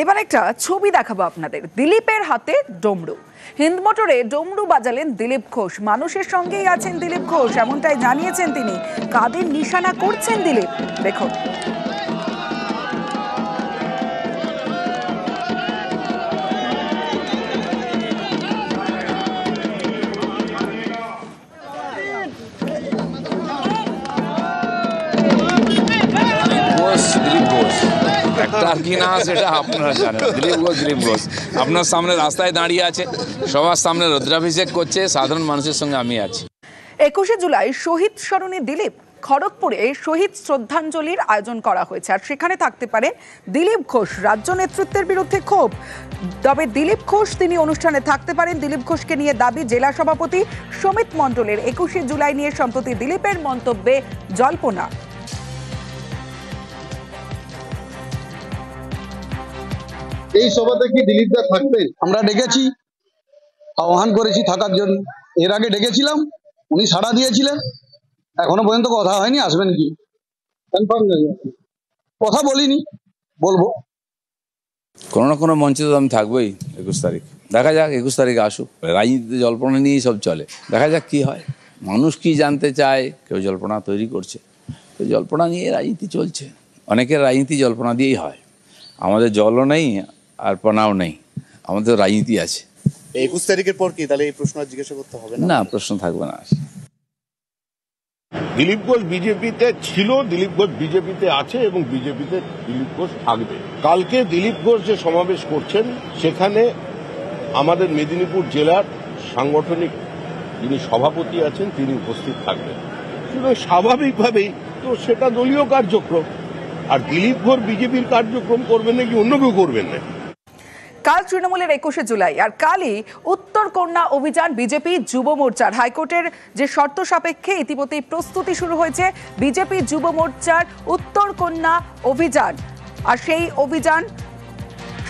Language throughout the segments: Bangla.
এবার একটা ছবি দেখাবো আপনাদের। দিলীপের হাতে ডমরু। হিন্দ মোটরে ডমরু বাজালেন দিলীপ ঘোষ। মানুষের সঙ্গেই আছেন দিলীপ ঘোষ, এমনটাই জানিয়েছেন তিনি। কাদের নিশানা করছেন দিলীপ, দেখুন। দিলীপ ঘোষ আপনার সামনে রাস্তায় দাঁড়িয়ে আছে, সবার সামনে রুদ্রাভিষেক করছে, সাধারণ মানুষের সঙ্গে আমি আছি। 21শে জুলাই শহীদ স্মরণে দিলীপ। খড়গপুরে শহীদ শ্রদ্ধাঞ্জলির আয়োজন করা হয়েছে, আর সেখানে থাকতে পারেন দিলীপ ঘোষ। রাজ্য নেতৃত্বের বিরুদ্ধে ক্ষোভ, তবে দিলীপ ঘোষ তিনি অনুষ্ঠানে থাকতে পারেন। দিলীপ ঘোষকে নিয়ে দাবি জেলা সভাপতি সমিত মণ্ডলের। 21শে জুলাই নিয়ে সম্প্রতি দিলীপের মন্তব্যে জল্পনা। এই সভাতে কি দিলীপ দা থাকবেন? আমরা ডেকেছি, আহ্বান করেছি থাকার জন্য। এর আগে ডেকেছিলাম, উনি সাড়া দিয়েছিলেন। এখনো পর্যন্ত কথা হয়নি আসবেন কি কনফার্ম নেই, কথা বলিনি, বলবো। কোনো না কোনো মঞ্চে তো আমি থাকবোই 21 তারিখ। দেখা যাক 21 তারিখে আসুক। রাজনীতিতে জল্পনা নিয়েই সব চলে, দেখা যাক কি হয়। মানুষ কি জানতে চায়, কেউ জল্পনা তৈরি করছে, কেউ জল্পনা নিয়ে রাজনীতি চলছে। অনেকের রাজনীতি জল্পনা দিয়েই হয়। আমাদের জলও নেই আর পনাও নেই, আমাদের রাজনীতি আছে। 21 তারিখের পর কি তাহলে এই প্রশ্ন জিজ্ঞাসা করতে হবে না? প্রশ্ন থাকবে না। দিলীপ ঘোষ বিজেপিতে ছিল, দিলীপ ঘোষ বিজেপিতে আছে এবং বিজেপিতে দিলীপ ঘোষ থাকবে। কালকে দিলীপ ঘোষ যে সমাবেশ করছেন সেখানে আমাদের মেদিনীপুর জেলার সাংগঠনিক যিনি সভাপতি আছেন তিনি উপস্থিত থাকবেন। সুতরাং স্বাভাবিকভাবেই তো সেটা দলীয় কার্যক্রম। আর দিলীপ ঘোষ বিজেপির কার্যক্রম করবেন নাকি অন্য কেউ করবেন না। কাল তৃণমূলের 21শে জুলাই, আর কালই উত্তর কন্যা অভিযান বিজেপি যুব মোর্চার। হাইকোর্টের যে শর্ত সাপেক্ষে ইতিমধ্যেই প্রস্তুতি শুরু হয়েছে বিজেপি যুব মোর্চার উত্তর কন্যা অভিযান। আর সেই অভিযান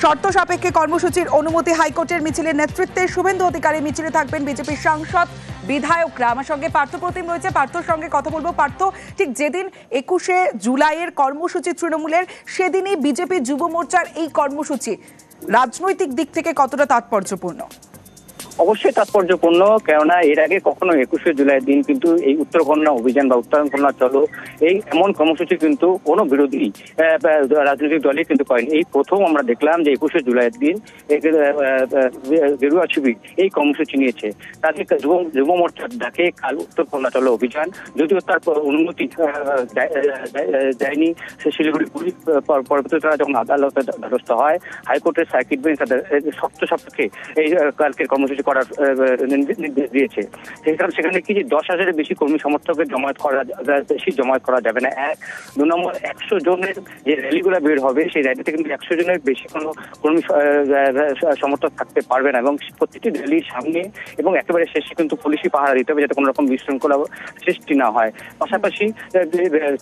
শর্ত সাপেক্ষে কর্মসূচির অনুমতি হাইকোর্টের। মিছিলের নেতৃত্বে শুভেন্দু অধিকারী, মিছিলে থাকবেন বিজেপির সাংসদ, বিধায়করা। আমার সঙ্গে পার্থ প্রতিম রয়েছে, পার্থর সঙ্গে কথা বলবো। পার্থ, ঠিক যেদিন 21শে জুলাইয়ের কর্মসূচি তৃণমূলের, সেদিনই বিজেপি যুব মোর্চার এই কর্মসূচি রাজনৈতিক দিক থেকে কতটা তাৎপর্যপূর্ণ? অবশ্যই তাৎপর্যপূর্ণ, কেননা এর আগে কখনো 21শে জুলাইয়ের দিন কিন্তু এই উত্তর কন্যা অভিযান বা উত্তর কন্যা চলো এই এমন কর্মসূচি কিন্তু কোনো বিরোধী রাজনৈতিক দলই কিন্তু করেনি। এই প্রথম আমরা দেখলাম যে 21শে জুলাইয়ের দিন গেরুয়া শিবির এই কর্মসূচি নিয়েছে। তাদের যুব মোর্চার ডাকে কাল উত্তর কন্যা চলো অভিযান, যদিও তার অনুমতি দেয়নি সে শিলিগুড়ি পুলিশ। পরবর্তীতে তারা যখন আদালতে দ্বারস্থ হয়, হাইকোর্টের সার্কিট বেঞ্চ তাদের শর্ত সাপেক্ষে এই কালকের কর্মসূচি করার নির্দেশ দিয়েছে। সেখানে কি যে 10,000-এর বেশি কর্মী সমর্থকের জমায়েত করা যাবে না। 2 নম্বর 100 জনের যে র্যালিগুলো বের হবে সেই র্যালিতে কিন্তু 100 জনের বেশি কোনো কর্মী সমর্থক থাকতে পারবে না, এবং প্রত্যেকটি র্যালির সামনে এবং একেবারে শেষে কিন্তু পুলিশই পাহারা দিতে হবে যাতে কোনো রকম বিশৃঙ্খলা সৃষ্টি না হয়। পাশাপাশি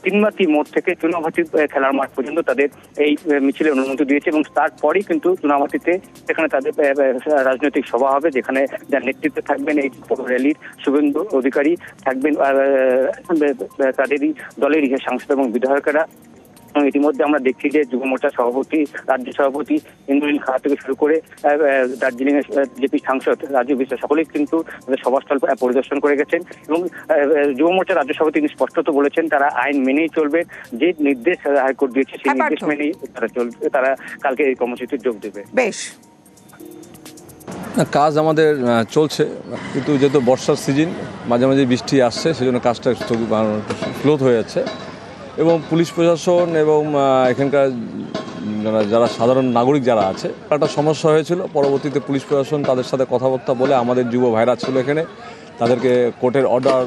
তিনমাতি মোড় থেকে চুনাভাটি খেলার মাঠ পর্যন্ত তাদের এই মিছিলের অনুমতি দিয়েছে, এবং তারপরেই কিন্তু চুনাভাটিতে সেখানে তাদের রাজনৈতিক সভা হবে, যেখানে যার নেতৃত্বে থাকবেন এই র্যালির শুভেন্দু অধিকারী, থাকবেন তাদেরই দলেরই সাংসদ এবং বিধায়কেরা। ইতিমধ্যে আমরা দেখছি যে যুব মোর্চার সভাপতি, রাজ্য সভাপতি ইন্দ্রনীল খা থেকে শুরু করে দার্জিলিং এর বিজেপি সাংসদ রাজু বিশ্বাস সকলেই কিন্তু সভাস্থল পরিদর্শন করে গেছেন, এবং যুব মোর্চার রাজ্য সভাপতি তিনি স্পষ্টত বলেছেন তারা আইন মেনেই চলবে। যে নির্দেশ হাইকোর্ট দিয়েছে সেই নির্দেশ মেনেই তারা কালকে এই কর্মসূচিতে যোগ দেবে। বেশ, কাজ আমাদের চলছে, কিন্তু যেহেতু বর্ষার সিজন, মাঝে মাঝে বৃষ্টি আসছে, সেজন্য কাজটা স্লো হয়ে যাচ্ছে। এবং পুলিশ প্রশাসন এবং এখানকার যারা সাধারণ নাগরিক যারা আছে, একটা সমস্যা হয়েছিল। পরবর্তীতে পুলিশ প্রশাসন তাদের সাথে কথাবার্তা বলে, আমাদের যুব ভাইরা ছিল এখানে, তাদেরকে কোর্টের অর্ডার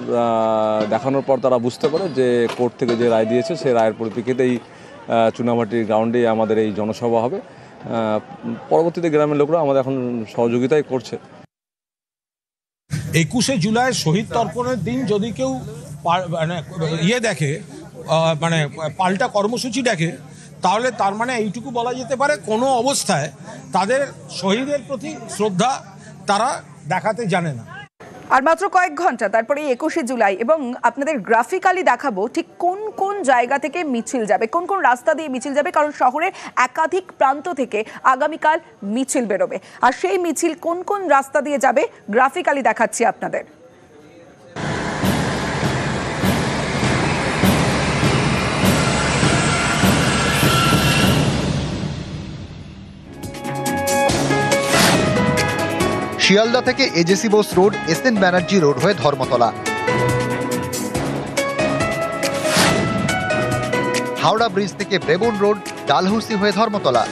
দেখানোর পর তারা বুঝতে পারে যে কোর্ট থেকে যে রায় দিয়েছে সেই রায়ের পরিপ্রেক্ষিতেই চুনাভাটির গ্রাউন্ডে আমাদের এই জনসভা হবে। পরবর্তীতে গ্রামের লোকরা আমাদের এখন সহযোগিতাই করছে। 21শে জুলাই শহীদ তর্পণের দিন যদি কেউ দেখে, মানে পাল্টা কর্মসূচি দেখে, তাহলে তার মানে এইটুকু বলা যেতে পারে কোনো অবস্থায় তাদের শহীদের প্রতি শ্রদ্ধা তারা দেখাতে জানে না। আর মাত্র কয়েক ঘন্টা তারপরে 21শে জুলাই এবং আপনাদের গ্রাফিক্যালি দেখাবো ঠিক কোন কোন জায়গা থেকে মিছিল যাবে, কোন কোন রাস্তা দিয়ে মিছিল যাবে, কারণ শহরের একাধিক প্রান্ত থেকে আগামীকাল মিছিল বেরোবে। আর সেই মিছিল কোন কোন রাস্তা দিয়ে যাবে গ্রাফিক্যালি দেখাচ্ছি আপনাদের। শিয়ালদা থেকে AJC Bose road, SN Banerjee road হয়ে ধর্মতলা, হাওড়া ব্রিজ থেকে ব্রেবন রোড, ডালহৌসি হয়ে ধর্মতলা,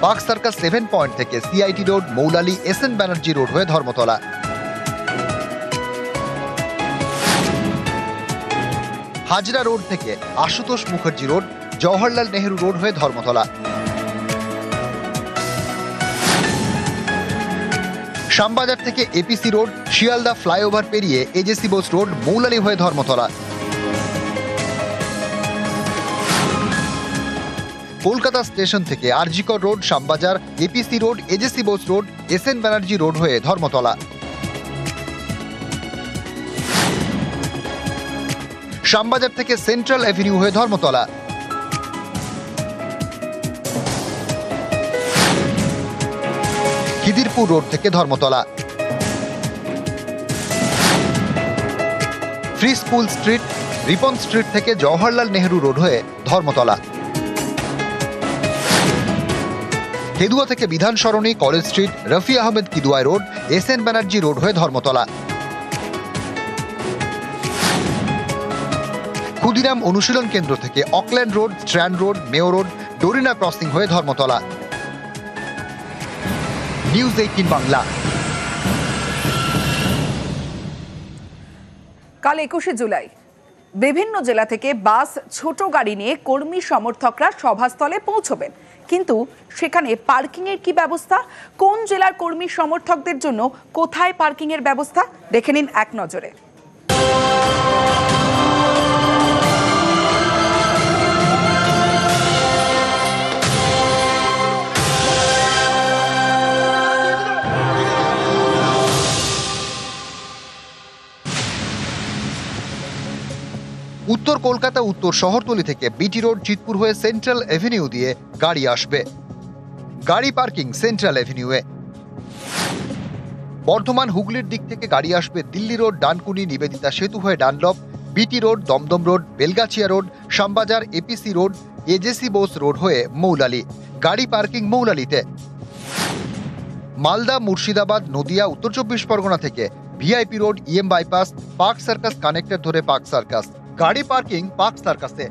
পার্ক সার্কাস 7 পয়েন্ট থেকে CIT road, Moulali, SN Banerjee road হয়ে ধর্মতলা, হাজরা রোড থেকে আশুতোষ মুখার্জি রোড, জওহরলাল নেহেরু রোড হয়ে ধর্মতলা, শ্যামবাজার থেকে এপিসি রোড, শিয়ালদা ফ্লাইওভার পেরিয়ে এজেসি বোস রোড, মৌলালি হয়ে ধর্মতলা, কলকাতা স্টেশন থেকে RG Kar road, Shyambazar, APC road, AJC Bose road, SN Banerjee road হয়ে ধর্মতলা, শ্যামবাজার থেকে সেন্ট্রাল অ্যাভিনিউ হয়ে ধর্মতলা, খিদিরপুর রোড থেকে Dharmatala, free school street, Ripon street থেকে জওহরলাল নেহেরু রোড হয়ে ধর্মতলা, কেদুয়া থেকে Bidhan Sarani, college street, Rafi Ahmed Kidwai road, SN Banerjee road হয়ে ধর্মতলা, ক্ষুদিরাম অনুশীলন কেন্দ্র থেকে Auckland road, Strand road, Mayo road, Dorina crossing হয়ে ধর্মতলা। নিউজ 18 বাংলা। কাল 21শে জুলাই বিভিন্ন জেলা থেকে বাস, ছোট গাড়ি নিয়ে কর্মী সমর্থকরা সভাস্থলে পৌঁছবেন, কিন্তু সেখানে পার্কিং এর কি ব্যবস্থা, কোন জেলার কর্মী সমর্থকদের জন্য কোথায় পার্কিং এর ব্যবস্থা দেখে নিন এক নজরে। উত্তর কলকাতা উত্তর শহরতলি থেকে বিটি রোড, চিতপুর হয়ে সেন্ট্রাল অ্যাভিনিউ দিয়ে গাড়ি আসবে। গাড়ি পার্কিং সেন্ট্রাল অ্যাভিনিউয়ে। বর্ধমান হুগলির দিক থেকে গাড়ি আসবে দিল্লি রোড, ডানকুনি, নিবেদিতা সেতু হয়ে Dunlop, BT road, Dumdum road, Belgachia road, Shyambazar, APC road, AJC Bose road হয়ে মৌলালি। গাড়ি পার্কিং মৌলালিতে। মালদা, মুর্শিদাবাদ, নদিয়া, উত্তর 24 পরগনা থেকে VIP road, EM bypass, Park Circus connector ধরে পার্ক সার্কাস। গাড়ি পার্কিং পার্ক সার্কাসে।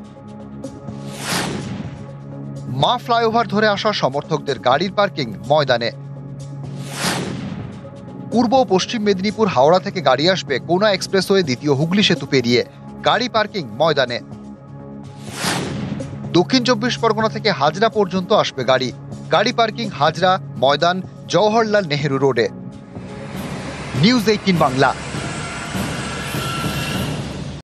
মা ফ্লাইওভার ধরে আসা সমর্থকদের গাড়ির পার্কিং ময়দানে। পূর্ব ও পশ্চিম মেদিনীপুর, হাওড়া থেকে গাড়ি আসবে কোনা এক্সপ্রেসওয়ে দ্বিতীয় হুগলি সেতু পেরিয়ে। গাড়ি পার্কিং ময়দানে। দক্ষিণ 24 পরগনা থেকে হাজরা পর্যন্ত আসবে গাড়ি। গাড়ি পার্কিং হাজরা, ময়দান, জওহরলাল নেহেরু রোডে। নিউজ 18 বাংলা।